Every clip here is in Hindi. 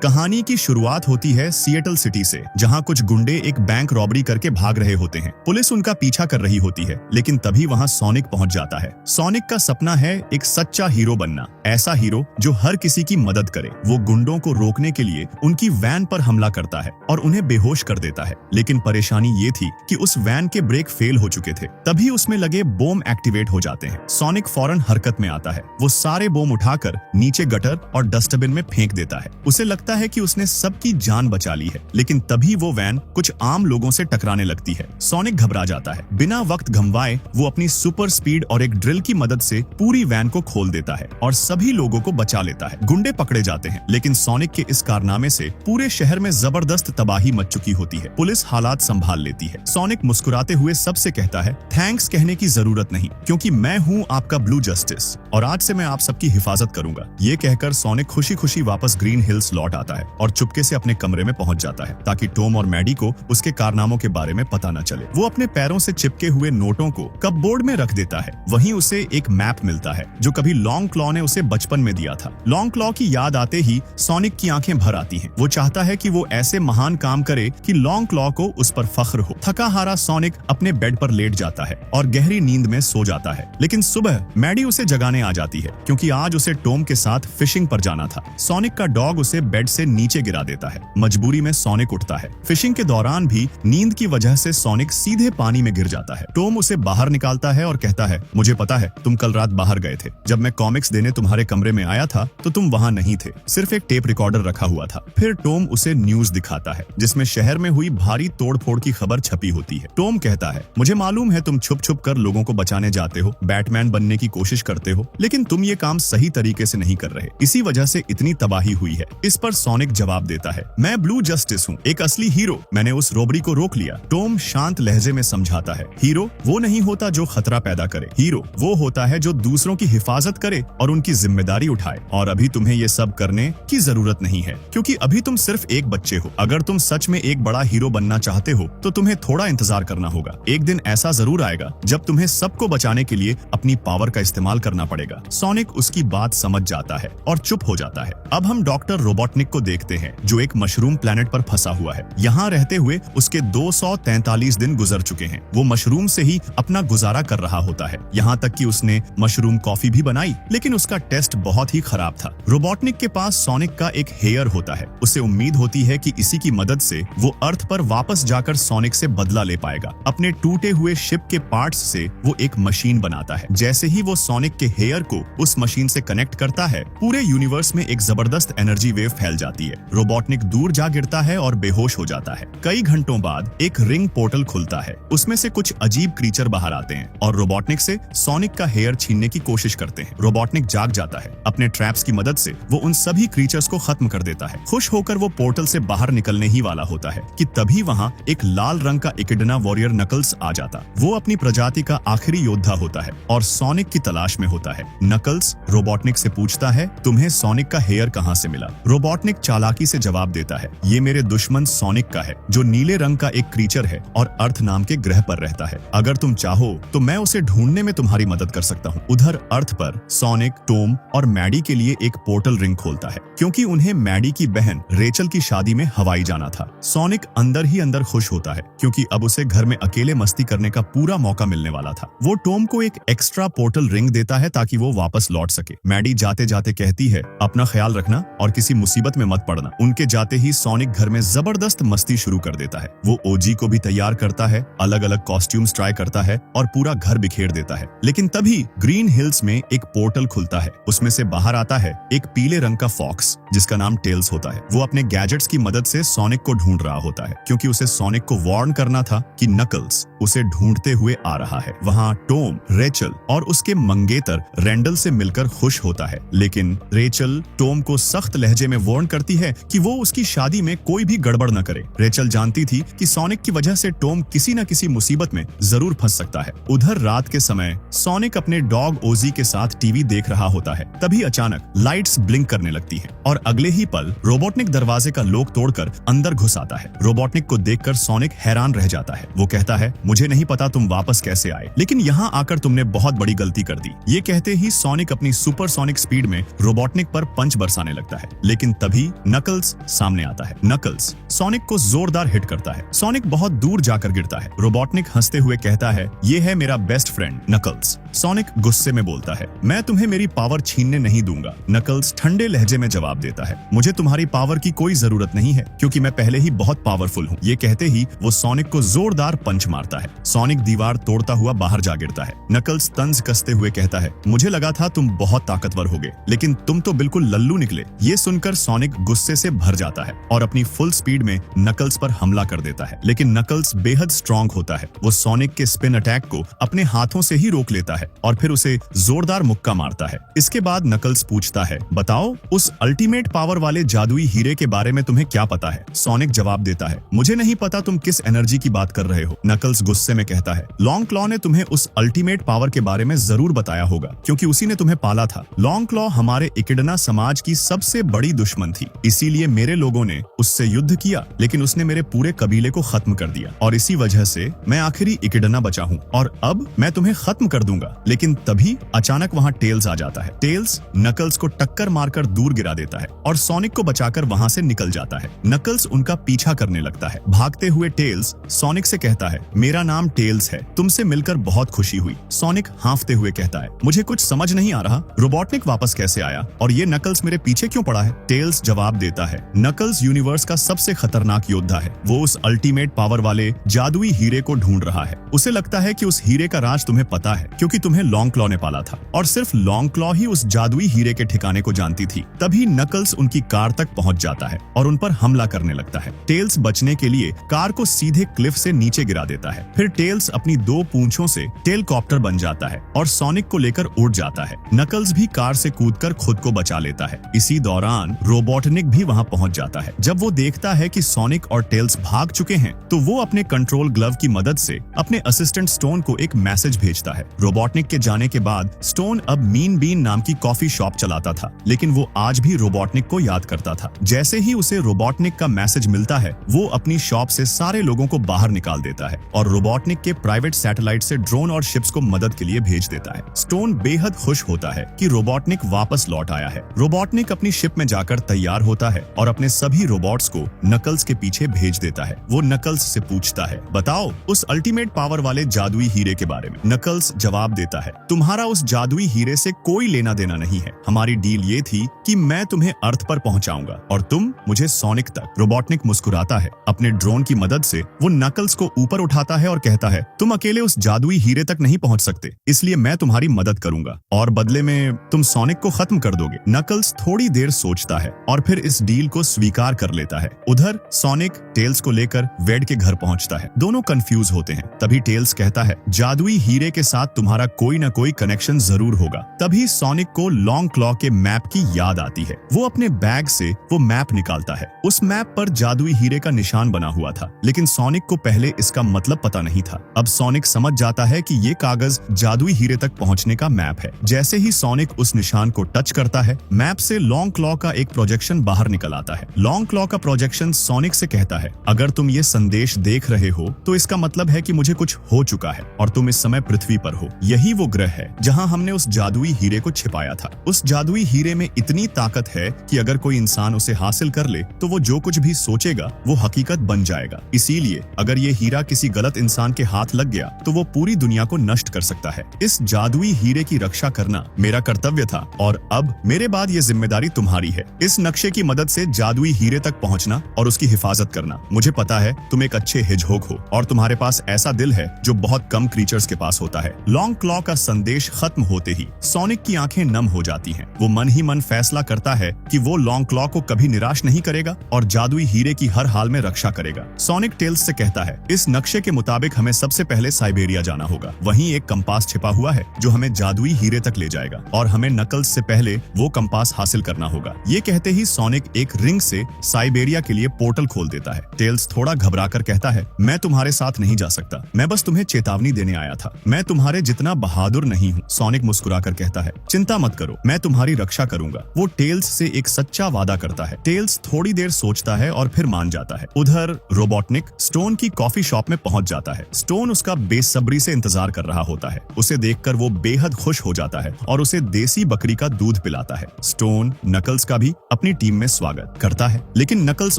कहानी की शुरुआत होती है सिएटल सिटी से, जहां कुछ गुंडे एक बैंक रॉबरी करके भाग रहे होते हैं। पुलिस उनका पीछा कर रही होती है, लेकिन तभी वहां सोनिक पहुंच जाता है। सोनिक का सपना है एक सच्चा हीरो बनना, ऐसा हीरो जो हर किसी की मदद करे। वो गुंडों को रोकने के लिए उनकी वैन पर हमला करता है और उन्हें बेहोश कर देता है, लेकिन परेशानी ये थी कि उस वैन के ब्रेक फेल हो चुके थे। तभी उसमें लगे बोम एक्टिवेट हो जाते हैं। सोनिक फौरन हरकत में आता है। वो सारे बोम उठाकर नीचे गटर और डस्टबिन में फेंक देता है। उसे लगता है कि उसने सबकी जान बचा ली है, लेकिन तभी वो वैन कुछ आम लोगों से टकराने लगती है। सोनिक घबरा जाता है। बिना वक्त गंवाए वो अपनी सुपर स्पीड और एक ड्रिल की मदद से पूरी वैन को खोल देता है और सभी लोगों को बचा लेता है। गुंडे पकड़े जाते हैं, लेकिन सोनिक के इस कारनामे से पूरे शहर में जबरदस्त तबाही मच चुकी होती है। पुलिस हालात संभाल लेती है। सोनिक मुस्कुराते हुए सबसे कहता है, थैंक्स कहने की जरूरत नहीं, क्योंकि मैं हूँ आपका ब्लू जस्टिस और आज से मैं आप सबकी हिफाजत करूंगा। ये कहकर सोनिक खुशी खुशी वापस ग्रीन हिल्स लौट आता है और चुपके से अपने कमरे में पहुंच जाता है, ताकि टॉम और मैडी को उसके कारनामों के बारे में पता न चले। वो अपने पैरों से चिपके हुए नोटों को कपबोर्ड में रख देता है। वहीं उसे एक मैप मिलता है जो कभी लॉन्ग क्लॉ ने उसे बचपन में दिया था। लॉन्ग क्लॉ की याद आते ही सोनिक की आंखें भर आती हैं। वो चाहता है कि वो ऐसे महान काम करे कि लॉन्ग क्लॉ को उस पर फख्र हो। थका हारा सोनिक अपने बेड पर लेट जाता है और गहरी नींद में सो जाता है। लेकिन सुबह मैडी उसे जगाने आ जाती है, क्योंकि आज उसे टॉम के साथ फिशिंग पर जाना था। सोनिक का डॉग उसे बेड से नीचे गिरा देता है। मजबूरी में सोनिक उठता है। फिशिंग के दौरान भी नींद की वजह से सोनिक सीधे पानी में गिर जाता है। टॉम उसे बाहर निकालता है और कहता है, मुझे पता है तुम कल रात बाहर गए थे। जब मैं कॉमिक्स देने तुम्हारे कमरे में आया था तो तुम वहां नहीं थे, सिर्फ एक टेप रिकॉर्डर रखा हुआ था। फिर टॉम उसे न्यूज दिखाता है, जिसमें शहर में हुई भारी तोड़फोड़ की खबर छपी होती है। टॉम कहता है, मुझे मालूम है तुम छुप छुप कर लोगों को बचाने जाते हो, बैटमैन बनने की कोशिश करते हो, लेकिन तुम ये काम सही तरीके से नहीं कर रहे। इसी वजह से इतनी तबाही हुई है। इस पर सोनिक जवाब देता है, मैं ब्लू जस्टिस हूँ, एक असली हीरो। मैंने उस रोबरी को रोक लिया। टॉम शांत लहजे में समझाता है, हीरो वो नहीं होता जो खतरा पैदा करे, हीरो वो होता है जो दूसरों की हिफाजत करे और उनकी जिम्मेदारी उठाए। और अभी तुम्हें ये सब करने की जरूरत नहीं है, क्योंकि अभी तुम सिर्फ एक बच्चे हो। अगर तुम सच में एक बड़ा हीरो बनना चाहते हो तो तुम्हें थोड़ा इंतजार करना होगा। एक दिन ऐसा जरूर आएगा जब तुम्हें सबको बचाने के लिए अपनी पावर का इस्तेमाल करना पड़ेगा। सोनिक उसकी बात समझ जाता है और चुप हो जाता है। अब हम डॉक्टर रोबोटनिक को देखते हैं, जो एक मशरूम प्लेनेट पर फंसा हुआ है। यहाँ रहते हुए उसके 243 दिन गुजर चुके हैं। वो मशरूम से ही अपना गुजारा कर रहा होता है, यहाँ तक कि उसने मशरूम कॉफी भी बनाई, लेकिन उसका टेस्ट बहुत ही खराब था। रोबोटनिक के पास सोनिक का एक हेयर होता है। उसे उम्मीद होती है कि इसी की मदद से वो अर्थ पर वापस जाकर सोनिक से बदला ले पाएगा। अपने टूटे हुए शिप के पार्ट्स से वो एक मशीन बनाता है। जैसे ही वो सोनिक के हेयर को उस मशीन से कनेक्ट करता है, पूरे यूनिवर्स में एक जबरदस्त एनर्जी वेव फैल जाती है। रोबोटनिक दूर जा गिरता है और बेहोश हो जाता है। कई घंटों बाद एक रिंग पोर्टल खुलता है। उसमें से कुछ अजीब क्रीचर बाहर आते हैं और रोबोटनिक से सोनिक का हेयर छीनने की कोशिश करते हैं। रोबोटनिक जाग जाता है। अपने ट्रैप्स की मदद से वो उन सभी क्रीचर्स को खत्म कर देता है। खुश होकर वो पोर्टल से बाहर निकलने ही वाला होता है कि तभी वहाँ एक लाल रंग का इकिडना वॉरियर नकल्स आ जाता। वो अपनी प्रजाति का आखिरी योद्धा होता है और सोनिक की तलाश में होता है। नकल्स रोबोटनिक से पूछता है, तुम्हें सोनिक का हेयर कहाँ से मिला? रोबोटनिक चालाकी से जवाब देता है, ये मेरे दुश्मन सोनिक का है, जो नीले रंग का एक क्रीचर है और अर्थ नाम के ग्रह पर रहता है। अगर तुम चाहो तो मैं उसे ढूंढने में तुम्हारी मदद कर सकता हूँ। उधर अर्थ पर सोनिक, टॉम और मैडी के लिए एक पोर्टल रिंग खोलता है, क्योंकि उन्हें मैडी की बहन रेचल की शादी में हवाई जाना था। सोनिक अंदर ही अंदर खुश होता है, क्योंकि अब उसे घर में अकेले मस्ती करने का पूरा मौका मिलने वाला था। वो टॉम को एक एक्स्ट्रा पोर्टल रिंग देता है ताकि वो वापस लौट सके। मैडी जाते जाते कहती है, अपना ख्याल रखना और किसी मुसीबत में मत पड़ना। उनके जाते ही सोनिक घर में जबरदस्त मस्ती शुरू कर देता है। वो ओजी को भी तैयार करता है, अलग अलग कॉस्ट्यूम्स ट्राई करता है और पूरा घर बिखेर देता है। लेकिन तभी ग्रीन हिल्स में एक पोर्टल खुलता है। उसमें से बाहर आता है एक पीले रंग का फॉक्स, जिसका नाम टेल्स होता है। वो अपने गैजेट्स की मदद से सोनिक को ढूंढ रहा होता है, क्योंकि उसे सोनिक को वार्न करना था कि नकल्स उसे ढूंढते हुए आ रहा है। वहाँ टॉम, रेचल और उसके मंगेतर रैंडल से मिलकर खुश होता है, लेकिन रेचल टॉम को सख्त लहजे में वार्न करती है कि वो उसकी शादी में कोई भी गड़बड़ न करे। रेचल जानती थी कि सोनिक की वजह से टॉम किसी न किसी मुसीबत में जरूर फंस सकता है। उधर रात के समय सोनिक अपने डॉग ओजी के साथ टीवी देख रहा होता है। तभी अचानक लाइट्स ब्लिंक करने लगती हैं और अगले ही पल रोबोटनिक दरवाजे का लॉक तोड़कर अंदर घुस आता है। रोबोटनिक को देखकर सोनिक हैरान रह जाता है। वो कहता है, मुझे नहीं पता तुम वापस कैसे आए, लेकिन यहाँ आकर तुमने बहुत बड़ी गलती कर दी। ये कहते ही सोनिक अपनी सुपरसोनिक स्पीड में रोबोटनिक पर पंच बरसाने लगता है, लेकिन तभी तभी नकल्स सामने आता है। नकल्स सोनिक को जोरदार हिट करता है। सोनिक बहुत दूर जाकर गिरता है। रोबोटनिक हंसते हुए कहता है, ये है मेरा बेस्ट फ्रेंड नकल्स। सोनिक गुस्से में बोलता है, मैं तुम्हें मेरी पावर छीनने नहीं दूंगा। नकल्स ठंडे लहजे में जवाब देता है, मुझे तुम्हारी पावर की कोई जरूरत नहीं है क्योंकि मैं पहले ही बहुत पावरफुल हूँ। ये कहते ही वो सोनिक को जोरदार पंच मारता है। सोनिक दीवार तोड़ता हुआ बाहर जा गिरता है। नकल्स तंज कसते हुए कहता है, मुझे लगा था तुम बहुत ताकतवर होगे, लेकिन तुम तो बिल्कुल लल्लू निकले। ये सुनकर सोनिक गुस्से से भर जाता है और अपनी फुल स्पीड में नकल्स पर हमला कर देता है। लेकिन नकल्स बेहद स्ट्रांग होता है। वो सोनिक के स्पिन अटैक को अपने हाथों से ही रोक लेता है और फिर उसे जोरदार मुक्का मारता है। इसके बाद नकल्स पूछता है, बताओ उस अल्टीमेट पावर वाले जादुई हीरे के बारे में तुम्हें क्या पता है? सोनिक जवाब देता है, मुझे नहीं पता तुम किस एनर्जी की बात कर रहे हो। नकल्स गुस्से में कहता है, लॉन्ग क्लॉ ने तुम्हें उस अल्टीमेट पावर के बारे में जरूर बताया होगा क्योंकि उसी ने तुम्हें पाला था। लॉन्ग क्लॉ हमारे इकिडना समाज की सबसे बड़ी दुश्मन थी, इसीलिए मेरे लोगों ने उससे युद्ध किया, लेकिन उसने मेरे पूरे कबीले को खत्म कर दिया और इसी वजह से मैं आखिरी इकिडना बचा हूँ और अब मैं तुम्हें खत्म कर दूंगा। लेकिन तभी अचानक वहाँ टेल्स आ जाता है। टेल्स नकल्स को टक्कर मारकर दूर गिरा देता है और सोनिक को बचाकर वहाँ से निकल जाता है। नकल्स उनका पीछा करने लगता है। भागते हुए टेल्स सोनिक से कहता है, मेरा नाम टेल्स है, तुमसे मिलकर बहुत खुशी हुई। सोनिक हांफते हुए कहता है, मुझे कुछ समझ नहीं आ रहा, रोबोटनिक वापस कैसे आया और ये नकल्स मेरे पीछे क्यों पड़ा है? टेल्स जवाब देता है, नकल्स यूनिवर्स का सबसे खतरनाक योद्धा है। वो उस अल्टीमेट पावर वाले जादुई हीरे को ढूंढ रहा है। उसे लगता है कि उस हीरे का राज तुम्हें पता है क्योंकि तुम्हें लॉन्ग क्लॉ ने पाला था और सिर्फ लॉन्ग क्लॉ ही उस जादुई हीरे के ठिकाने को जानती थी। तभी नकल्स उनकी कार तक पहुंच जाता है और उन पर हमला करने लगता है। टेल्स बचने के लिए कार को सीधे क्लिफ से नीचे गिरा देता है। फिर टेल्स अपनी 2 पूंछों से टेलकॉप्टर बन जाता है और सोनिक को लेकर उड़ जाता है। नकल्स भी कार से कूदकर खुद को बचा लेता है। इसी दौरान रोबोटनिक भी वहां पहुंच जाता है। जब वो देखता है कि सोनिक और टेल्स भाग चुके हैं तो वो अपने कंट्रोल ग्लव की मदद से अपने असिस्टेंट स्टोन को एक मैसेज भेजता है। रोबोटनिक के जाने के बाद स्टोन अब मीन बीन नाम की कॉफी शॉप चलाता था, लेकिन वो आज भी रोबोटनिक को याद करता था। जैसे ही उसे रोबोटनिक का मैसेज मिलता है वो अपनी शॉप से सारे लोगों को बाहर निकाल देता है और रोबोटनिक के प्राइवेट सैटेलाइट से ड्रोन और शिप्स को मदद के लिए भेज देता है। स्टोन बेहद खुश होता है कि रोबोटनिक वापस लौट आया है। रोबोटनिक अपनी शिप में जाकर तैयार होता है और अपने सभी रोबोट्स को नकल्स के पीछे भेज देता है। वो नकल्स से पूछता है, बताओ उस अल्टीमेट पावर वाले जादुई हीरे के बारे में। नकल्स जवाब देता है, तुम्हारा उस जादुई हीरे से कोई लेना देना नहीं है। हमारी डील ये थी कि मैं तुम्हें अर्थ पर पहुंचाऊंगा और तुम मुझे सोनिक तक। रोबोटनिक मुस्कुराता है। अपने ड्रोन की मदद से वो नकल्स को ऊपर उठाता है और कहता है, तुम अकेले उस जादुई हीरे तक नहीं पहुंच सकते, इसलिए मैं तुम्हारी मदद करूंगा और बदले में तुम सोनिक को खत्म कर दोगे। नकल्स थोड़ी देर सोचता है और फिर इस डील को स्वीकार कर लेता है। उधर सोनिक टेल्स को लेकर वेड के घर पहुंचता है। दोनों कंफ्यूज होते हैं। तभी टेल्स कहता है, जादुई हीरे के साथ तुम्हारा कोई न कोई कनेक्शन जरूर होगा। तभी सोनिक को लॉन्ग क्लॉ के मैप की याद आती है। वो अपने बैग से वो मैप निकालता है। उस मैप पर जादुई हीरे का निशान बना हुआ था, लेकिन सोनिक को पहले इसका मतलब पता नहीं था। अब सोनिक समझ जाता है कि ये कागज जादुई हीरे तक पहुंचने का मैप है। जैसे ही सोनिक उस निशान को टच करता है, मैप से लॉन्ग क्लॉ का एक प्रोजेक्शन बाहर निकल आता है। लॉन्ग क्लॉ का प्रोजेक्शन सोनिक से कहता है, अगर तुम ये संदेश देख रहे हो तो इसका मतलब है कि मुझे कुछ हो चुका है और तुम इस समय पृथ्वी पर हो। यही वो ग्रह है जहां हमने उस जादुई हीरे को छिपाया था। उस जादुई हीरे में इतनी ताकत है कि अगर कोई इंसान उसे हासिल कर ले तो वो जो कुछ भी सोचेगा वो हकीकत बन जाएगा। इसीलिए अगर ये हीरा किसी गलत इंसान के हाथ लग गया तो वो पूरी दुनिया को नष्ट कर सकता है। इस जादुई हीरे की रक्षा करना मेरा कर्तव्य था और अब मेरे बाद ये जिम्मेदारी तुम्हारी है। इस नक्शे की मदद से जादुई हीरे तक पहुंचना और उसकी हिफाजत करना। मुझे पता है तुम एक अच्छे हिजहोक हो और तुम्हारे पास ऐसा दिल है जो बहुत कम क्रीचर्स के पास होता है। लॉन्ग क्लॉ का संदेश खत्म होते ही सोनिक की आंखें नम हो जाती हैं। वो मन ही मन फैसला करता है कि वो लॉन्ग क्लॉ को कभी निराश नहीं करेगा और जादुई हीरे की हर हाल में रक्षा करेगा। सोनिक टेल्स से कहता है, इस नक्शे के मुताबिक हमें सबसे पहले साइबेरिया जाना होगा। वहीं एक कंपास छिपा हुआ है जो हमें जादुई हीरे तक ले जाएगा और हमें नकल्स से पहले वो कंपास हासिल करना होगा। ये कहते ही सोनिक एक रिंग से साइबेरिया के लिए पोर्टल खोल देता है। टेल्स थोड़ा घबराकर कहता है, मैं तुम्हारे साथ नहीं जा सकता, मैं बस तुम्हें चेतावनी देने आया था, मैं तुम्हारे जितना बहादुर नहीं हूँ। सोनिक मुस्कुराकर कहता है, चिंता मत करो, मैं तुम्हारी रक्षा करूंगा। वो टेल्स से एक सच्चा वादा करता है। टेल्स थोड़ी देर सोचता है और फिर मान जाता है। उधर रोबोटनिक स्टोन की कॉफी शॉप में पहुंच जाता है। स्टोन उसका बेसब्री से इंतजार कर रहा होता है। उसे देखकर वो बेहद खुश हो जाता है और उसे देसी बकरी का दूध पिलाता है। स्टोन नकल्स का भी अपनी अपनी टीम में स्वागत करता है, लेकिन नकल्स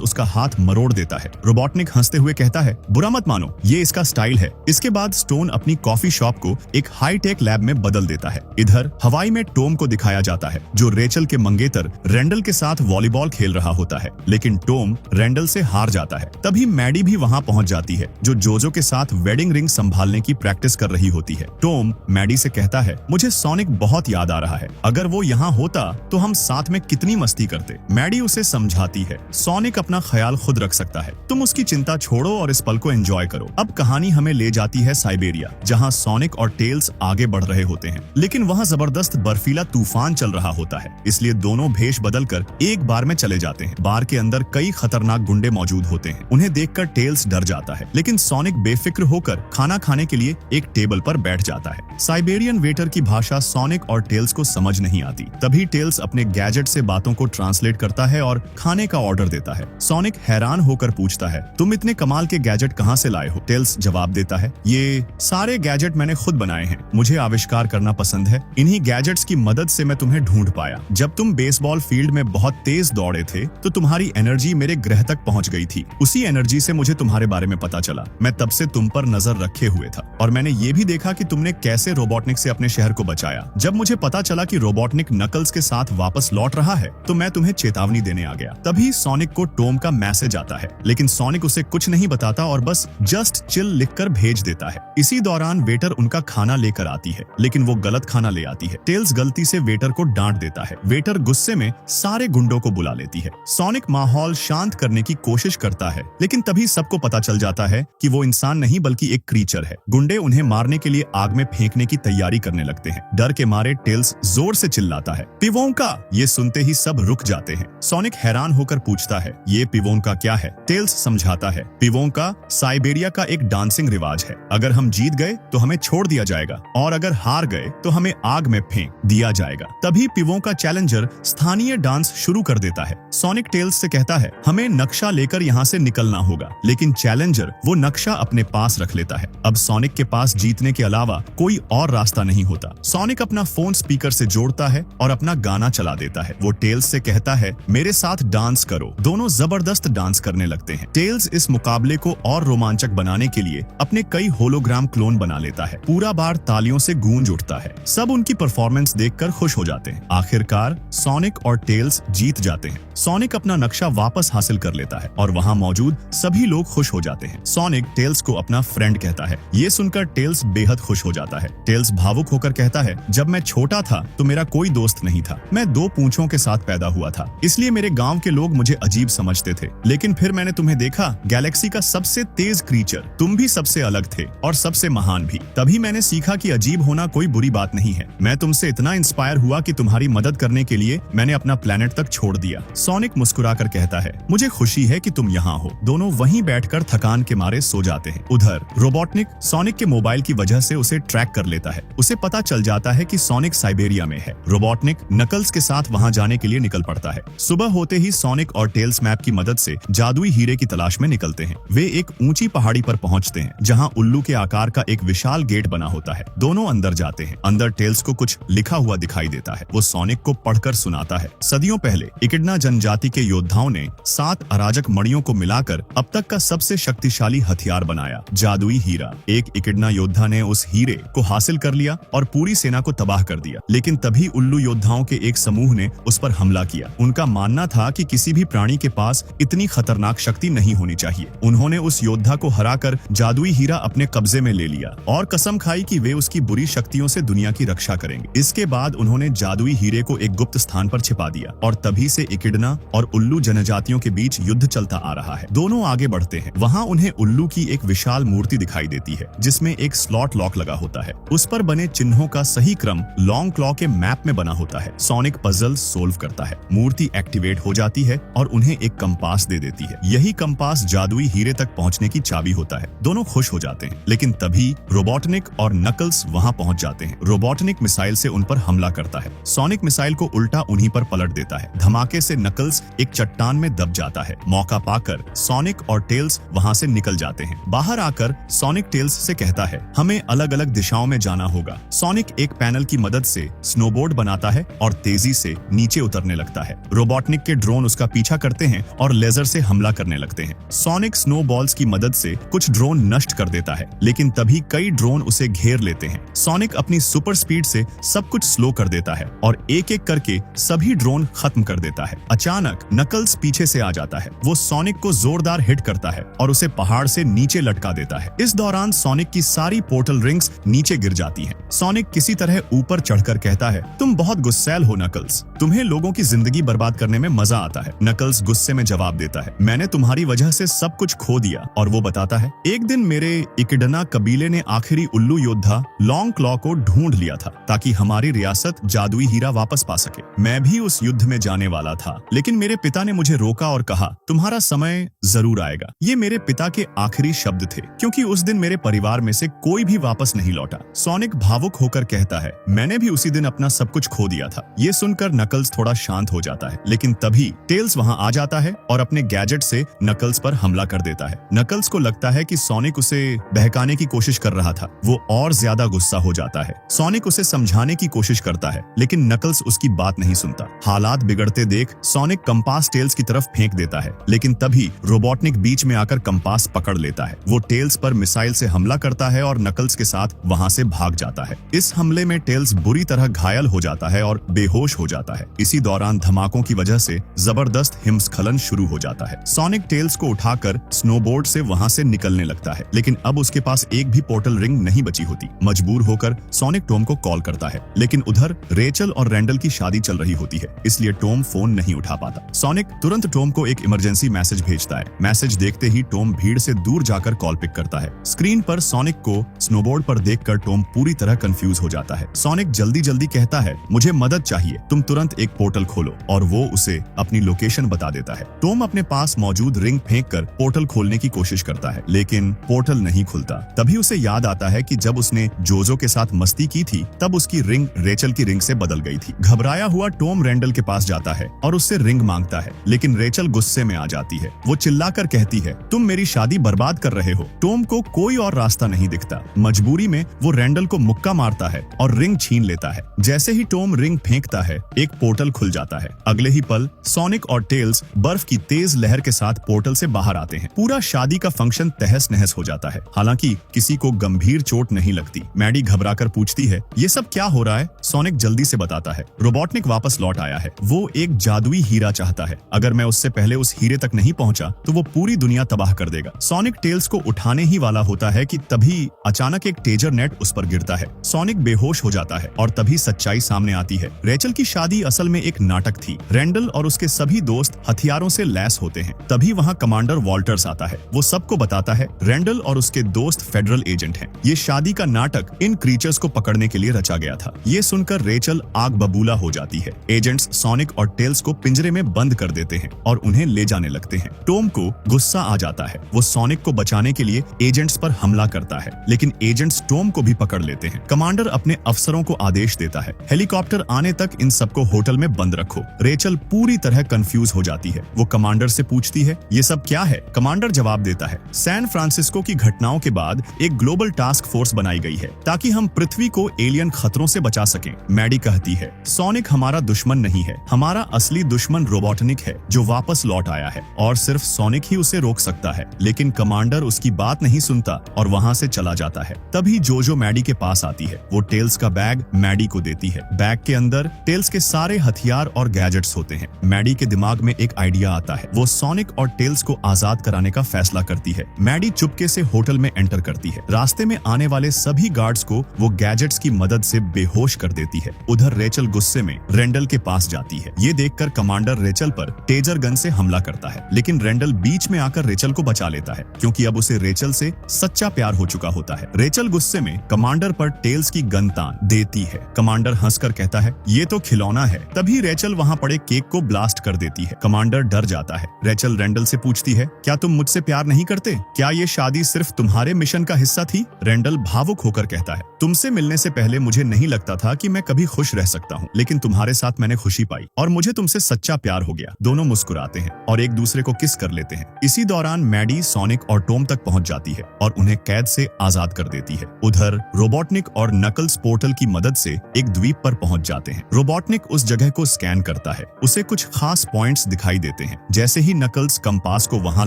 उसका हाथ मरोड़ देता है। रोबोटनिक हंसते हुए कहता है, बुरा मत मानो, ये इसका स्टाइल है। इसके बाद स्टोन अपनी कॉफी शॉप को एक हाईटेक लैब में बदल देता है। इधर हवाई में टॉम को दिखाया जाता है, जो रेचल के मंगेतर रैंडल के साथ वॉलीबॉल खेल रहा होता है, लेकिन टॉम रैंडल से हार जाता है। तभी मैडी भी वहां पहुंच जाती है, जो जोजो के साथ वेडिंग रिंग संभालने की प्रैक्टिस कर रही होती है। टॉम मैडी से कहता है, मुझे सोनिक बहुत याद आ रहा है, अगर वो यहाँ होता तो हम साथ में कितनी मस्ती करते। मैडी उसे समझाती है, सोनिक अपना ख्याल खुद रख सकता है, तुम उसकी चिंता छोड़ो और इस पल को एंजॉय करो। अब कहानी हमें ले जाती है साइबेरिया, जहाँ सोनिक और टेल्स आगे बढ़ रहे होते हैं, लेकिन वहाँ जबरदस्त बर्फीला तूफान चल रहा होता है, इसलिए दोनों भेष बदलकर एक बार में चले जाते हैं। बार के अंदर कई खतरनाक गुंडे मौजूद होते हैं। उन्हें देखकर टेल्स डर जाता है, लेकिन सोनिक बेफिक्र होकर खाना खाने के लिए एक टेबल पर बैठ जाता है। साइबेरियन वेटर की भाषा सोनिक और टेल्स को समझ नहीं आती। तभी टेल्स अपने गैजेट से बातों को ट्रांसलेट करता है और खाने का ऑर्डर देता है। सोनिक हैरान होकर पूछता है, तुम इतने कमाल के गैजेट कहाँ से लाए हो? टेल्स जवाब देता है, ये सारे गैजेट मैंने खुद बनाए हैं, मुझे आविष्कार करना पसंद है, इन्हीं गैजेट्स की मदद से मैं तुम्हें ढूंढ पाया। जब तुम बेसबॉल फील्ड में बहुत तेज दौड़े थे तो तुम्हारी एनर्जी मेरे ग्रह तक पहुंच गई थी, उसी एनर्जी से मुझे तुम्हारे बारे में पता चला। मैं तब से तुम पर नजर रखे हुए था और मैंने ये भी देखा कि तुमने कैसे रोबोटनिक से अपने शहर को बचाया। जब मुझे पता चला कि रोबोटनिक नकल्स के साथ वापस लौट रहा है तो मैं तुम्हें चेतावनी देने आ गया। तभी सोनिक को टॉम का मैसेज आता है, लेकिन सोनिक उसे कुछ नहीं बताता और बस जस्ट चिल लिखकर भेज देता है। इसी दौरान वेटर उनका खाना लेकर आती है, लेकिन वो गलत खाना ले आती है। टेल्स गलती से वेटर को डांट देता है। वेटर गुस्से में सारे गुंडों को बुला लेती है। सोनिक माहौल शांत करने की कोशिश करता है, लेकिन तभी सबको पता चल जाता है कि वो इंसान नहीं बल्कि एक क्रीचर है। गुंडे उन्हें मारने के लिए आग में फेंकने की तैयारी करने लगते हैं। डर के मारे टेल्स जोर से चिल्लाता है, पिवोंका! ये सुनते ही सब रुक जाते हैं। सोनिक हैरान होकर पूछता है, ये पिवोंका क्या है? टेल्स समझाता है, पिवोंका साइबेरिया का एक डांसिंग रिवाज है। अगर हम जीत गए तो हमें छोड़ दिया जाएगा और अगर हार गए तो हमें आग में फेंक दिया जाएगा। तभी पिवोंका चैलेंजर स्थानीय डांस शुरू कर देता है। सोनिक टेल्स से कहता है, हमें नक्शा लेकर यहाँ से निकलना होगा, लेकिन चैलेंजर वो नक्शा अपने पास रख लेता है। अब सोनिक के पास जीतने के अलावा कोई और रास्ता नहीं होता। सोनिक अपना फोन स्पीकर से जोड़ता है और अपना गाना चला देता है। वो टेल्स से कहता है, मेरे साथ डांस करो। दोनों जबरदस्त डांस करने लगते हैं। टेल्स इस मुकाबले को और रोमांचक बनाने के लिए अपने कई होलोग्राम क्लोन बना लेता है। पूरा बार तालियों से गूंज उठता है। सब उनकी परफॉर्मेंस देखकर खुश हो जाते हैं। आखिरकार सोनिक और टेल्स जीत जाते हैं। सोनिक अपना नक्शा वापस हासिल कर लेता है और वहाँ मौजूद सभी लोग खुश हो जाते हैं। सोनिक टेल्स को अपना फ्रेंड कहता है। ये सुनकर टेल्स बेहद खुश हो जाता है। टेल्स भावुक होकर कहता है, जब मैं छोटा था तो मेरा कोई दोस्त नहीं था। मैं 2 पूंछों के साथ पैदा हुआ था, इसलिए मेरे गांव के लोग मुझे अजीब समझते थे। लेकिन फिर मैंने तुम्हें देखा, गैलेक्सी का सबसे तेज क्रीचर, तुम भी सबसे अलग थे और सबसे महान भी। तभी मैंने सीखा कि अजीब होना कोई बुरी बात नहीं है। मैं तुमसे इतना इंस्पायर हुआ कि तुम्हारी मदद करने के लिए मैंने अपना प्लेनेट तक छोड़ दिया। सोनिक मुस्कुराकर कहता है, मुझे खुशी है कि तुम यहाँ हो। दोनों वहीं बैठकर थकान के मारे सो जाते हैं। उधर रोबोटनिक सोनिक के मोबाइल की वजह से उसे ट्रैक कर लेता है। उसे पता चल जाता है कि सोनिक साइबेरिया में है। रोबोटनिक नकल्स के साथ वहां जाने के लिए निकल पड़ता है। सुबह होते ही सोनिक और टेल्स मैप की मदद से जादुई हीरे की तलाश में निकलते हैं। वे एक ऊंची पहाड़ी पर पहुंचते हैं, जहां उल्लू के आकार का एक विशाल गेट बना होता है। दोनों अंदर जाते हैं। अंदर टेल्स को कुछ लिखा हुआ दिखाई देता है। वो सोनिक को पढ़कर सुनाता है। सदियों पहले इकिडना जनजाति के योद्धाओं ने 7 अराजक मणियों को मिलाकर अब तक का सबसे शक्तिशाली हथियार बनाया, जादुई हीरा। एक इकिडना योद्धा ने उस हीरे को हासिल कर लिया और पूरी सेना को तबाह कर दिया। लेकिन तभी उल्लू योद्धाओं के एक समूह ने उस पर हमला किया। उनका मानना था कि किसी भी प्राणी के पास इतनी खतरनाक शक्ति नहीं होनी चाहिए। उन्होंने उस योद्धा को हराकर जादुई हीरा अपने कब्जे में ले लिया और कसम खाई कि वे उसकी बुरी शक्तियों से दुनिया की रक्षा करेंगे। इसके बाद उन्होंने जादुई हीरे को एक गुप्त स्थान पर छिपा दिया और तभी से इकिडना और उल्लू जनजातियों के बीच युद्ध चलता आ रहा है। दोनों आगे बढ़ते हैं। वहाँ उन्हें उल्लू की एक विशाल मूर्ति दिखाई देती है, जिसमें एक स्लॉट लॉक लगा होता है। उस पर बने चिन्हों का सही क्रम लॉन्ग क्लॉ के मैप में बना होता है। सोनिक पजल सोल्व करता है। मूर्ति एक्टिवेट हो जाती है और उन्हें एक कंपास दे देती है। यही कंपास जादुई हीरे तक पहुंचने की चाबी होता है। दोनों खुश हो जाते हैं, लेकिन तभी रोबोटनिक और नकल्स वहां पहुंच जाते हैं। रोबोटनिक मिसाइल से उन पर हमला करता है। सोनिक मिसाइल को उल्टा उन्हीं पर पलट देता है। धमाके से नकल्स एक चट्टान में दब जाता है। मौका पाकर सोनिक और टेल्स वहां से निकल जाते हैं। बाहर आकर सोनिक टेल्स से कहता है, हमें अलग अलग दिशाओं में जाना होगा। सोनिक एक पैनल की मदद से स्नोबोर्ड बनाता है और तेजी से नीचे उतरने लगता है। है। रोबोटनिक के ड्रोन उसका पीछा करते हैं और लेजर से हमला करने लगते हैं। सोनिक स्नोबॉल्स की मदद से कुछ ड्रोन नष्ट कर देता है, लेकिन तभी कई ड्रोन उसे घेर लेते हैं। सोनिक अपनी सुपर स्पीड से सब कुछ स्लो कर देता है और एक एक करके सभी ड्रोन खत्म कर देता है। अचानक नकल्स पीछे से आ जाता है। वो सोनिक को जोरदार हिट करता है और उसे पहाड़ से नीचे लटका देता है। इस दौरान सोनिक की सारी पोर्टल रिंग्स नीचे गिर जाती हैं। सोनिक किसी तरह ऊपर चढ़कर कहता है, तुम बहुत गुस्सैल हो नकल्स, तुम्हें लोगों की जिंदगी बर्बाद करने में मजा आता है। नकल्स गुस्से में जवाब देता है, मैंने तुम्हारी वजह से सब कुछ खो दिया। और वो बताता है, एक दिन मेरे इकिडना कबीले ने आखिरी उल्लू योद्धा लॉन्ग क्लॉ को ढूंढ लिया था ताकि हमारी रियासत जादुई हीरा वापस पा सके। मैं भी उस युद्ध में जाने वाला था, लेकिन मेरे पिता ने मुझे रोका और कहा, तुम्हारा समय जरूर आएगा। ये मेरे पिता के आखिरी शब्द थे, क्योंकि उस दिन मेरे परिवार में से कोई भी वापस नहीं लौटा। सोनिक भावुक होकर कहता है, मैंने भी उसी दिन अपना सब कुछ खो दिया था। ये सुनकर नकल्स थोड़ा शांत हो जाता है, लेकिन तभी टेल्स वहां आ जाता है और अपने गैजेट से नकल्स पर हमला कर देता है। नकल्स को लगता है कि सोनिक उसे बहकाने की कोशिश कर रहा था। वो और ज्यादा गुस्सा हो जाता है। सोनिक उसे समझाने की कोशिश करता है, लेकिन नकल्स उसकी बात नहीं सुनता। हालात बिगड़ते देख सोनिक कंपास टेल्स की तरफ फेंक देता है, लेकिन तभी रोबोटनिक बीच में आकर कंपास पकड़ लेता है। वो टेल्स पर मिसाइल से हमला करता है और नकल्स के साथ वहां से भाग जाता है। इस हमले में टेल्स बुरी तरह घायल हो जाता है और बेहोश हो जाता है। इसी दौरान धमाकों की वजह से जबरदस्त हिमस्खलन शुरू हो जाता है। सोनिक टेल्स को उठाकर स्नोबोर्ड से वहां से निकलने लगता है, लेकिन अब उसके पास एक भी पोर्टल रिंग नहीं बची होती। मजबूर होकर सोनिक टॉम को कॉल करता है, लेकिन उधर रेचल और रैंडल की शादी चल रही होती है, इसलिए टॉम फोन नहीं उठा पाता। सोनिक तुरंत टॉम को एक इमरजेंसी मैसेज भेजता है। मैसेज देखते ही टॉम भीड़ से दूर जाकर कॉल पिक करता है। स्क्रीन पर सोनिक को स्नोबोर्ड पर देखकर टॉम पूरी तरह कंफ्यूज हो जाता है। सोनिक जल्दी जल्दी कहता है, मुझे मदद चाहिए, तुम तुरंत एक पोर्टल खोलो, और वो उसे अपनी लोकेशन बता देता है। टॉम अपने पास मौजूद रिंग फेंककर पोर्टल खोलने की कोशिश करता है, लेकिन पोर्टल नहीं खुलता। तभी उसे याद आता है कि जब उसने जोजो के साथ मस्ती की थी, तब उसकी रिंग रेचल की रिंग से बदल गई थी। घबराया हुआ टॉम रैंडल के पास जाता है और उससे रिंग मांगता है, लेकिन रेचल गुस्से में आ जाती है। वो चिल्लाकर कहती है, तुम मेरी शादी बर्बाद कर रहे हो। टॉम को कोई और रास्ता नहीं दिखता। मजबूरी में वो रैंडल को मुक्का मारता है और रिंग छीन लेता है। जैसे ही टॉम रिंग फेंकता है, एक पोर्टल खुल जाता है। अगले ही पल सोनिक और टेल्स बर्फ की तेज लहर के साथ पोर्टल से बाहर आते हैं। पूरा शादी का फंक्शन तहस नहस हो जाता है। हालांकि किसी को गंभीर चोट नहीं लगती। मैडी घबराकर पूछती है, ये सब क्या हो रहा है? सोनिक जल्दी से बताता है, रोबोटनिक वापस लौट आया है। वो एक जादुई हीरा चाहता है। अगर मैं उससे पहले उस हीरे तक नहीं पहुंचा तो वो पूरी दुनिया तबाह कर देगा। सोनिक टेल्स को उठाने ही वाला होता है कि तभी अचानक एक टेजर नेट उस पर गिरता है। सोनिक बेहोश हो जाता है और तभी सच्चाई सामने आती है। रेचल की शादी असल में एक नाटक थी। रैंडल और उसके सभी दोस्त हथियारों से लैस होते हैं। तभी वहाँ कमांडर वॉल्टर्स आता है। वो सबको बताता है रैंडल और उसके दोस्त फेडरल एजेंट हैं। ये शादी का नाटक इन क्रीचर्स को पकड़ने के लिए रचा गया था। ये सुनकर रेचल आग बबूला हो जाती है। एजेंट्स सोनिक और टेल्स को पिंजरे में बंद कर देते हैं और उन्हें ले जाने लगते हैं। टॉम को गुस्सा आ जाता है। वो सोनिक को बचाने के लिए एजेंट्स पर हमला करता है, लेकिन एजेंट्स टॉम को भी पकड़ लेते हैं। कमांडर अपने अफसरों को आदेश देता है, हेलीकॉप्टर आने तक इन सबको होटल में बंद रखो। रेचल पूरी तरह कंफ्यूज हो जाती है। वो कमांडर से पूछती है, ये सब क्या है? कमांडर जवाब देता है, सैन फ्रांसिस्को की घटनाओं के बाद एक ग्लोबल टास्क फोर्स बनाई गई है ताकि हम पृथ्वी को एलियन खतरों से बचा सकें। मैडी कहती है, सोनिक हमारा दुश्मन नहीं है, हमारा असली दुश्मन रोबोटनिक है जो वापस लौट आया है और सिर्फ सोनिक ही उसे रोक सकता है। लेकिन कमांडर उसकी बात नहीं सुनता और वहां से चला जाता है। तभी जोजो मैडी के पास आती है। वो टेल्स का बैग मैडी को देती है। बैग के अंदर टेल्स के सारे हथियार और गैजेट्स होते हैं। मैडी के दिमाग में एक आइडिया आता है। वो सोनिक और टेल्स को आजाद कराने का फैसला करती है। मैडी चुपके से होटल में एंटर करती है। रास्ते में आने वाले सभी गार्ड्स को वो गैजेट्स की मदद से बेहोश कर देती है। उधर रेचल गुस्से में रैंडल के पास जाती है। ये देखकर कमांडर रेचल पर टेजर गन से हमला करता है, लेकिन रैंडल बीच में आकर रेचल को बचा लेता है, क्योंकि अब उसे रेचल से सच्चा प्यार हो चुका होता है। रेचल गुस्से में कमांडर पर टेल्स की गन तान देती है। कमांडर हंसकर कहता है, ये तो खिलौना है। तभी रेचल वहां पड़े केक को ब्लास्ट कर देती है। कमांडर डर जाता है। रेचल रैंडल से पूछती है, क्या तुम मुझसे प्यार नहीं करते? क्या ये शादी सिर्फ तुम्हारे मिशन का हिस्सा थी? रैंडल भावुक होकर कहता है, तुमसे मिलने से पहले मुझे नहीं लगता था कि मैं कभी खुश रह सकता हूँ, लेकिन तुम्हारे साथ मैंने खुशी पाई और मुझे तुमसे सच्चा प्यार हो गया। दोनों मुस्कुराते हैं और एक दूसरे को किस कर लेते हैं। इसी दौरान मैडी सोनिक और टॉम तक पहुंच जाती है और उन्हें कैद से आजाद कर देती है। उधर रोबोटनिक और नकल्स पोर्टल की मदद से एक द्वीप पर पहुंच जाते हैं। रोबोटनिक उस जगह को स्कैन करता करता है। उसे कुछ खास पॉइंट्स दिखाई देते हैं। जैसे ही नकल्स कंपास को वहां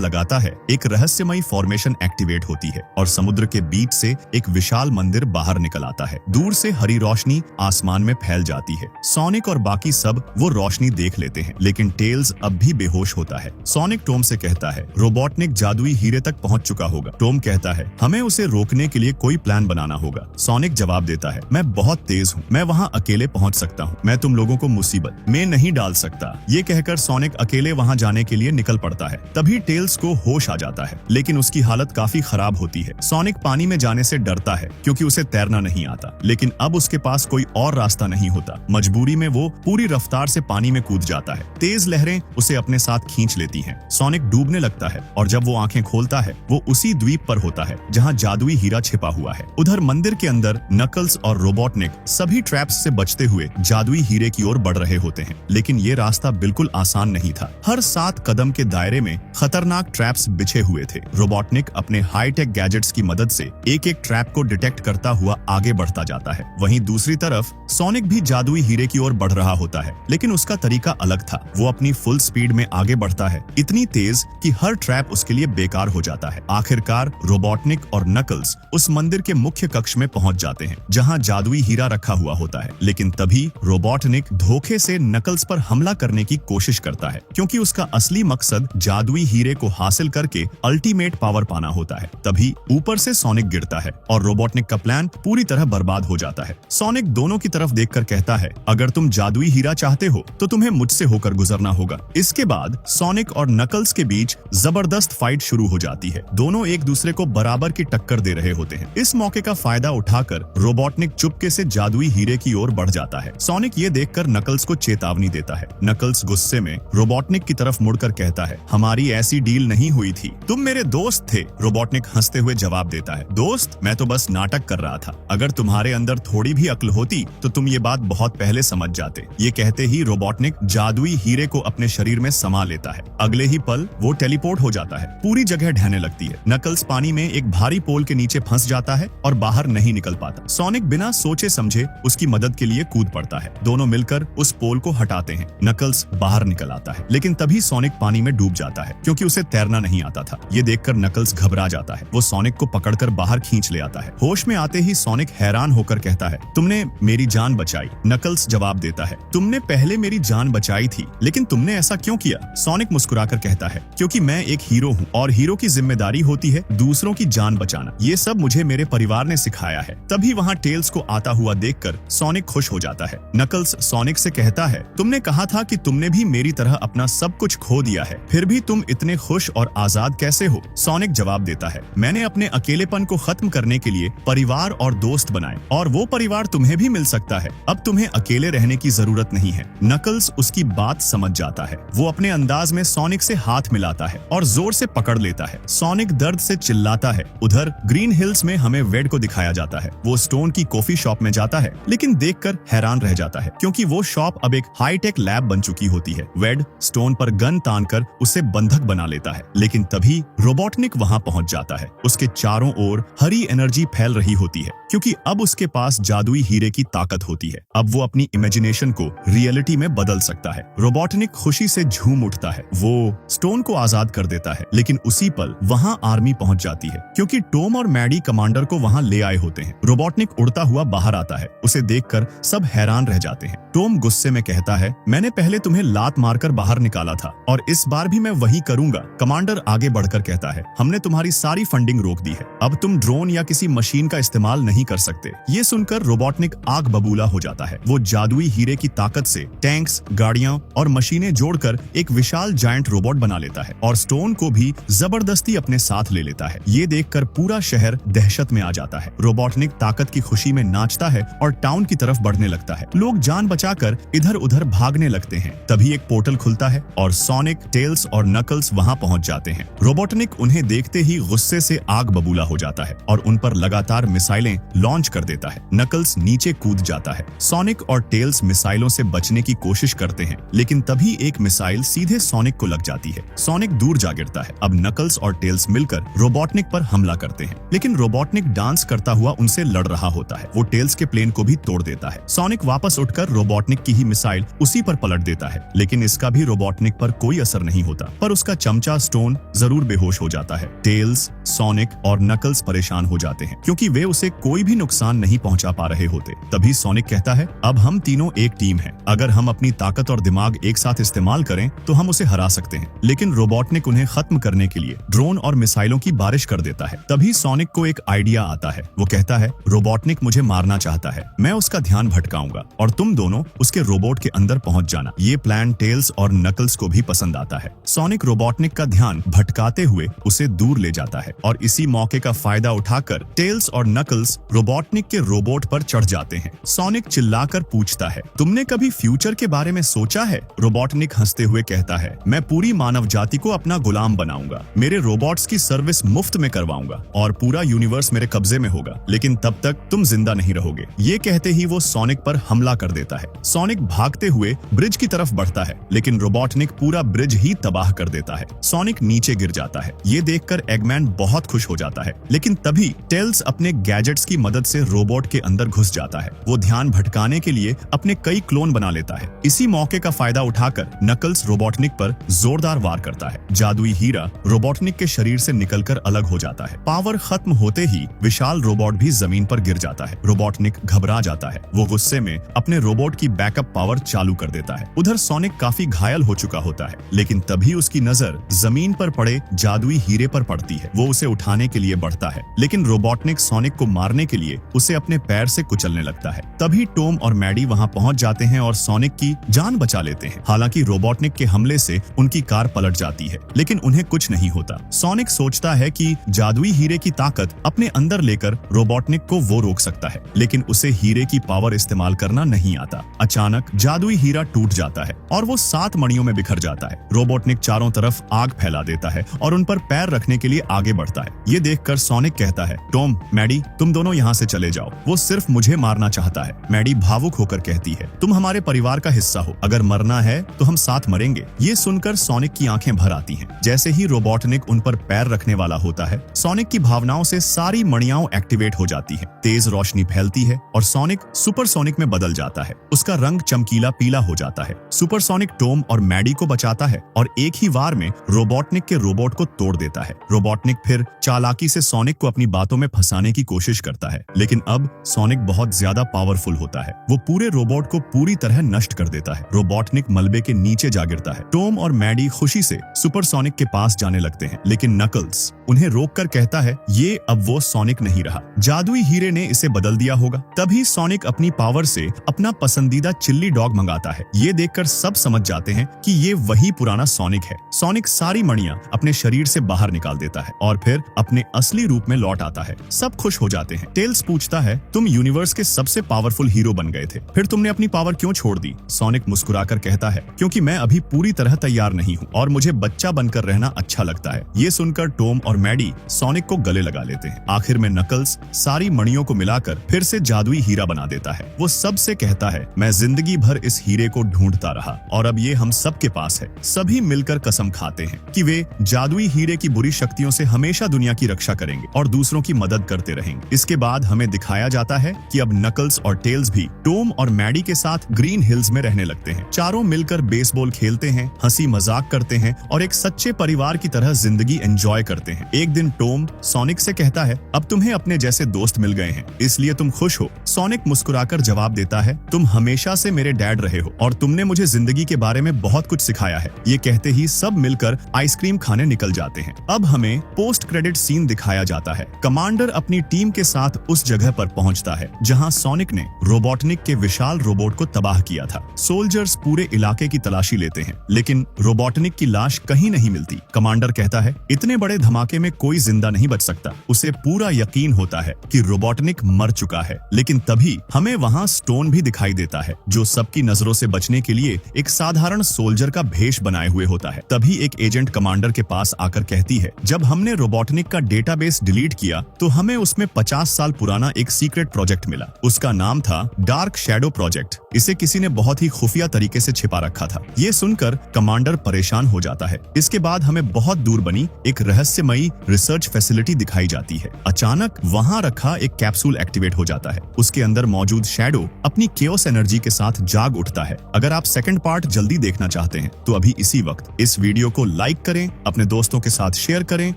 लगाता है, एक रहस्यमयी फॉर्मेशन एक्टिवेट होती है और समुद्र के बीच से एक विशाल मंदिर बाहर निकल आता है। दूर से हरी रोशनी आसमान में फैल जाती है। सोनिक और बाकी सब वो रोशनी देख लेते हैं, लेकिन टेल्स अब भी बेहोश होता है। सोनिक टॉम से कहता है रोबोटनिक जादुई हीरे तक पहुंच चुका होगा। टॉम कहता है हमें उसे रोकने के लिए कोई प्लान बनाना होगा। सोनिक जवाब देता है मैं बहुत तेज हूँ, मैं वहाँ अकेले पहुँच सकता हूँ, मैं तुम लोगों को मुसीबत में नहीं डाल सकता। ये कहकर सोनिक अकेले वहाँ जाने के लिए निकल पड़ता है। तभी टेल्स को होश आ जाता है, लेकिन उसकी हालत काफी खराब होती है। सोनिक पानी में जाने से डरता है क्योंकि उसे तैरना नहीं आता, लेकिन अब उसके पास कोई और रास्ता नहीं होता। मजबूरी में वो पूरी रफ्तार से पानी में कूद जाता है। तेज लहरें उसे अपने साथ खींच लेती हैं। सोनिक डूबने लगता है और जब वो आंखें खोलता है वो उसी द्वीप पर होता है जहां जादुई हीरा छिपा हुआ है। उधर मंदिर के अंदर नकल्स और रोबोटनिक सभी ट्रैप्स से बचते हुए जादुई हीरे की ओर बढ़ रहे होते हैं, लेकिन ये रास्ता बिल्कुल आसान नहीं था। हर 7 कदम के दायरे में खतरनाक ट्रैप्स बिछे हुए थे। रोबोटनिक अपने हाईटेक गैजेट्स की मदद से एक-एक ट्रैप को डिटेक्ट करता हुआ आगे बढ़ता जाता है। वहीं दूसरी तरफ सोनिक भी जादुई हीरे की ओर बढ़ रहा होता है, लेकिन उसका तरीका अलग था। वो अपनी फुल स्पीड में आगे बढ़ता है, इतनी तेज कि हर ट्रैप उसके लिए बेकार हो जाता है। आखिरकार रोबोटनिक और नकल्स उस मंदिर के मुख्य कक्ष में पहुंच जाते हैं जहां जादुई हीरा रखा हुआ होता है। लेकिन तभी रोबोटनिक धोखे से नकल्स पर हमला करने की कोशिश करता है, क्योंकि उसका असली मकसद जादुई हीरे को हासिल करके अल्टीमेट पावर पाना होता है। तभी ऊपर से सोनिक गिरता है और रोबोटनिक का प्लान पूरी तरह बर्बाद हो जाता है। सोनिक दोनों की तरफ देखकर कहता है अगर तुम जादुई हीरा चाहते हो तो तुम्हें मुझसे होकर गुजरना होगा। इसके बाद सोनिक और नकल्स के बीच जबरदस्त फाइट शुरू हो जाती है। दोनों एक दूसरे को बराबर की टक्कर दे रहे होते हैं। इस मौके का फायदा उठाकर रोबोटनिक चुपके से जादुई हीरे की ओर बढ़ जाता है। सोनिक ये देखकर नकल्स को चेतावनी देता है। नकल्स गुस्से में रोबोटनिक की तरफ मुड़कर कहता है हमारी ऐसी डील नहीं हुई थी, तुम मेरे दोस्त थे। रोबोटनिक हंसते हुए जवाब देता है दोस्त, मैं तो बस नाटक कर रहा था। अगर तुम्हारे अंदर थोड़ी भी अक्ल होती तो तुम ये बात बहुत पहले समझ जाते। ये कहते ही रोबोटनिक जादुई हीरे को अपने शरीर में समा लेता है। अगले ही पल वो टेलीपोर्ट हो जाता है। पूरी जगह ढहने लगती है। नकल्स पानी में एक भारी पोल के नीचे फंस जाता है और बाहर नहीं निकल पाता। सोनिक बिना सोचे समझे उसकी मदद के लिए कूद पड़ता है। दोनों मिलकर उस पोल को हटाते हैं। नकल्स बाहर निकल आता है, लेकिन तभी सोनिक पानी में डूब जाता है क्योंकि उसे तैरना नहीं आता था। ये देखकर नकल्स घबरा जाता है। वो सोनिक को पकड़कर बाहर खींच ले आता है। होश में आते ही सोनिक हैरान होकर कहता है तुमने मेरी जान बचाई। नकल्स जवाब देता है तुमने पहले मेरी जान बचाई थी, लेकिन तुमने ऐसा क्यों किया? सोनिक मुस्कुराकर कहता है क्योंकि मैं एक हीरो हूँ और हीरो की जिम्मेदारी होती है दूसरों की जान बचाना। ये सब मुझे मेरे परिवार ने सिखाया है। तभी वहाँ टेल्स को आता हुआ देखकर सोनिक खुश हो जाता है। नकल्स सोनिक से कहता है तुमने कहा था कि तुमने भी मेरी तरह अपना सब कुछ खो दिया है, फिर भी तुम इतने खुश और आजाद कैसे हो? सोनिक जवाब देता है मैंने अपने अकेलेपन को खत्म करने के लिए परिवार और दोस्त बनाए, और वो परिवार तुम्हें भी मिल सकता है। अब तुम्हें अकेले रहने की जरूरत नहीं है। नकल्स उसकी बात समझ जाता है। वो अपने अंदाज में सोनिक से हाथ मिलाता है और जोर से पकड़ लेता है। सोनिक दर्द से चिल्लाता है। उधर ग्रीन हिल्स में हमें वेड को दिखाया जाता है। वो स्टोन की कॉफी शॉप में जाता है, लेकिन देखकर हैरान रह जाता है क्योंकि वो शॉप अब एक हाईटेक लैब बन चुकी होती है। वेड स्टोन पर गन तानकर उसे बंधक बना लेता है, लेकिन तभी रोबोटनिक वहां पहुंच जाता है। उसके चारों ओर हरी एनर्जी फैल रही होती है क्योंकि अब उसके पास जादुई हीरे की ताकत होती है। अब वो अपनी इमेजिनेशन को रियलिटी में बदल सकता है। रोबोटनिक खुशी से झूम उठता है। वो स्टोन को आजाद कर देता है, लेकिन उसी पल वहां आर्मी पहुंच जाती है क्योंकि टॉम और मैडी कमांडर को वहां ले आए होते हैं। रोबोटनिक उड़ता हुआ बाहर आता है। उसे देखकर सब हैरान रह जाते हैं। टॉम गुस्से में कहता है मैंने पहले तुम्हें लात मारकर बाहर निकाला था और इस बार भी मैं वही करूंगा। कमांडर आगे बढ़कर कहता है हमने तुम्हारी सारी फंडिंग रोक दी है। अब तुम ड्रोन या किसी मशीन का इस्तेमाल नहीं कर सकते। ये सुनकर रोबोटनिक आग बबूला हो जाता है। वो जादुई हीरे की ताकत से टैंक्स, गाड़ियां और मशीनें जोड़कर एक विशाल जायंट रोबोट बना लेता है और स्टोन को भी जबरदस्ती अपने साथ ले लेता है। ये देखकर पूरा शहर दहशत में आ जाता है। रोबोटनिक ताकत की खुशी में नाचता है और टाउन की तरफ बढ़ने लगता है। लोग जान बचाकर इधर उधर भागने लगते हैं। तभी एक पोर्टल खुलता है और सोनिक, टेल्स और नकल्स वहां पहुंच जाते हैं। रोबोटनिक उन्हें देखते ही गुस्से से आग बबूला हो जाता है और उन पर लगातार मिसाइलें लॉन्च कर देता है। नकल्स नीचे कूद जाता है। सोनिक और टेल्स मिसाइलों से बचने की कोशिश करते हैं, लेकिन तभी एक मिसाइल सीधे सोनिक को लग जाती है। सोनिक दूर जा गिरता है। अब नकल्स और टेल्स मिलकर रोबोटनिक पर हमला करते हैं, लेकिन रोबोटनिक डांस करता हुआ उनसे लड़ रहा होता है। वो टेल्स के प्लेन को भी तोड़ देता है। सोनिक वापस उठकर रोबोटनिक की ही मिसाइल उसी पर पलट देता है, लेकिन इसका भी रोबोटनिक पर कोई असर नहीं होता। पर उसका चमचा स्टोन जरूर बेहोश हो जाता है। टेल्स, सोनिक और नकल्स परेशान हो जाते हैं क्योंकि वे उसे कोई भी नुकसान नहीं पहुंचा पा रहे होते। तभी सोनिक कहता है, अब हम तीनों एक टीम हैं। अगर हम अपनी ताकत और दिमाग एक साथ इस्तेमाल करें तो हम उसे हरा सकते हैं। लेकिन रोबोटनिक उन्हें खत्म करने के लिए ड्रोन और मिसाइलों की बारिश कर देता है। तभी सोनिक को एक आइडिया आता है। वो कहता है, रोबोटनिक मुझे मारना चाहता है, मैं उसका ध्यान भटकाऊंगा और तुम दोनों उसके रोबोट के अंदर पहुंच जाना। ये प्लान टेल्स और नकल्स को भी पसंद आता है। सोनिक रोबोटनिक का ध्यान भटकाते हुए उसे दूर ले जाता है और इसी मौके का फायदा उठाकर टेल्स और नकल्स रोबोटनिक के रोबोट पर चढ़ जाते हैं। सोनिक चिल्लाकर पूछता है, तुमने कभी फ्यूचर के बारे में सोचा है? रोबोटनिक हंसते हुए कहता है, मैं पूरी मानव जाति को अपना गुलाम बनाऊंगा, मेरे रोबोट्स की सर्विस मुफ्त में करवाऊंगा और पूरा यूनिवर्स मेरे कब्जे में होगा, लेकिन तब तक तुम जिंदा नहीं रहोगे। ये कहते ही वो सोनिक पर हमला कर देता है। सोनिक भागते हुए ब्रिज की तरफ बढ़ता है, लेकिन रोबोटनिक पूरा ब्रिज ही तबाह कर देता है। सोनिक नीचे गिर जाता है। ये देखकर एगमैन बहुत खुश हो जाता है, लेकिन तभी टेल्स अपने गैजेट्स की मदद से रोबोट के अंदर घुस जाता है। वो ध्यान भटकाने के लिए अपने कई क्लोन बना लेता है। इसी मौके का फायदा उठाकर नकल्स रोबोटनिक पर जोरदार वार करता है। जादुई हीरा रोबोटनिक के शरीर से निकलकर अलग हो जाता है। पावर खत्म होते ही विशाल रोबोट भी जमीन पर गिर जाता है। रोबोटनिक घबरा जाता है। वो गुस्से में अपने रोबोट की बैकअप पावर चालू कर देता है। उधर सोनिक काफी घायल हो चुका होता है, लेकिन तभी उसकी नजर जमीन पर पड़े जादुई हीरे पर पड़ती है। वो उसे उठाने के लिए बढ़ता है, लेकिन रोबोटनिक सोनिक को मारने के लिए उसे अपने पैर से कुचलने लगता है। तभी टॉम और मैडी वहां पहुंच जाते हैं और सोनिक की जान बचा लेते हैं। हालांकि रोबोटनिक के हमले से उनकी कार पलट जाती है, लेकिन उन्हें कुछ नहीं होता। सोनिक सोचता है कि जादुई हीरे की ताकत अपने अंदर लेकर रोबोटनिक को वो रोक सकता है, लेकिन उसे हीरे की पावर इस्तेमाल करना नहीं आता। अचानक जादुई हीरा टूट जाता है और वो 7 मणियों में बिखर जाता है। रोबोटनिक चारों तरफ आग फैला देता है और उन पर पैर रखने के लिए आगे बढ़ता है। ये देखकर सोनिक कहता है, टॉम, मैडी, तुम दोनों यहाँ से चले जाओ, वो सिर्फ मुझे मारना चाहता है। मैडी भावुक होकर कहती है, तुम हमारे परिवार का हिस्सा हो, अगर मरना है तो हम साथ मरेंगे। ये सुनकर सोनिक की आंखें भर आती हैं। जैसे ही रोबोटनिक उन पर पैर रखने वाला होता है, सोनिक की भावनाओं से सारी मणियां एक्टिवेट हो जाती हैं। तेज रोशनी फैलती है और सोनिक सुपरसोनिक में बदल जाता है। उसका रंग चमकीला पीला हो जाता है। सुपरसोनिक टॉम और मैडी को बचाता है और एक ही वार में रोबोटनिक के रोबोट को तोड़ देता है। रोबोटनिक फिर चालाकी से सोनिक को अपनी बातों में फंसाने की कोशिश करता है, लेकिन अब सोनिक बहुत ज्यादा पावरफुल होता है। वो पूरे रोबोट को पूरी तरह नष्ट कर देता है। रोबोटनिक मलबे के नीचे जा गिरता है। टॉम और मैडी खुशी से सुपरसोनिक के पास जाने लगते हैं, लेकिन नकल्स उन्हें रोककर कहता है, ये अब वो सोनिक नहीं रहा, जादुई हीरे ने इसे बदल दिया होगा। तभी सोनिक अपनी पावर से अपना पसंदीदा चिल्ली डॉग मंगाता है। ये देखकर सब समझ जाते हैं कि ये वही पुराना सोनिक है। सोनिक सारी मणियां अपने शरीर से बाहर निकाल देता है और फिर अपने असली रूप में लौट आता है। सब खुश हो जाते हैं। टेल्स पूछता है, तुम यूनिवर्स के सबसे पावरफुल हीरो बन गए थे, फिर तुमने अपनी पावर क्यों छोड़ दी? सोनिक मुस्कुराकर कहता है, क्योंकि मैं अभी पूरी तरह तैयार नहीं हूँ और मुझे बच्चा बनकर रहना अच्छा लगता है। ये सुनकर टॉम और मैडी सोनिक को गले लगा लेते हैं। आखिर में नकल्स सारी मणियों को मिलाकर फिर से जादुई हीरा बना देता है। वो सबसे कहता है, मैं जिंदगी भर इस हीरे को ढूंढता रहा और अब ये हम सब के पास है। सभी मिलकर कसम खाते हैं कि वे जादुई हीरे की बुरी शक्तियों से हमेशा दुनिया की रक्षा करेंगे और दूसरों की मदद करते रहेंगे। इसके बाद हमें दिखाया जाता है कि अब नकल्स और टेल्स भी टॉम और मैडी के साथ ग्रीन हिल्स में रहने लगते हैं। चारों मिलकर बेसबॉल खेलते हैं, हंसी मजाक करते हैं और एक सच्चे परिवार की तरह जिंदगी एंजॉय करते हैं। एक दिन टॉम सोनिक से कहता है, अब तुम्हें अपने जैसे दोस्त मिल गए हैं, इसलिए तुम खुश हो? सोनिक मुस्कुराकर जवाब देता है, तुम हमेशा से मेरे डैड रहे हो और तुमने मुझे जिंदगी के बारे में बहुत कुछ सिखाया है। ये कहते ही सब मिलकर आइसक्रीम खाने निकल जाते हैं। अब हमें पोस्ट क्रेडिट सीन दिखाया जाता है। कमांडर अपनी टीम के साथ उस जगह पर पहुंचता है जहां सोनिक ने रोबोटनिक के विशाल रोबोट को तबाह किया था। सोल्जर्स पूरे इलाके की तलाशी लेते हैं, लेकिन रोबोटनिक की लाश कहीं नहीं मिलती। कमांडर कहता है, इतने बड़े धमाके में कोई जिंदा नहीं बच सकता। उसे पूरा यकीन होता है कि रोबोटनिक मर चुका है, लेकिन तभी हमें वहां स्टोन भी दिखाई देता है, जो सबकी नजरों से बचने के लिए एक साधारण सोल्जर का भेष बनाए हुए होता है। तभी एक एजेंट कमांडर के पास आकर कहती है, जब हमने रोबोटनिक का डेटाबेस डिलीट किया तो हमें उसमें 50 साल पुराना एक सीक्रेट प्रोजेक्ट मिला। उसका नाम था डार्क शैडो प्रोजेक्ट। इसे किसी ने बहुत ही खुफिया तरीके से छिपा रखा था। ये सुनकर कमांडर परेशान हो जाता है। इसके बाद हमें बहुत दूर बनी एक रहस्यमयी रिसर्च फैसिलिटी दिखाई जाती है। अचानक वहां रखा एक कैप्सूल एक्टिवेट हो जाता है। उसके अंदर मौजूद शैडो अपनी केओस एनर्जी के साथ जाग उठता है। अगर आप सेकंड पार्ट जल्दी देखना चाहते हैं तो अभी इसी वक्त इस वीडियो को लाइक करें, अपने दोस्तों के साथ शेयर करें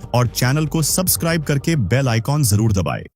और चैनल को सब्सक्राइब करके बेल आइकॉन जरूर दबाएं।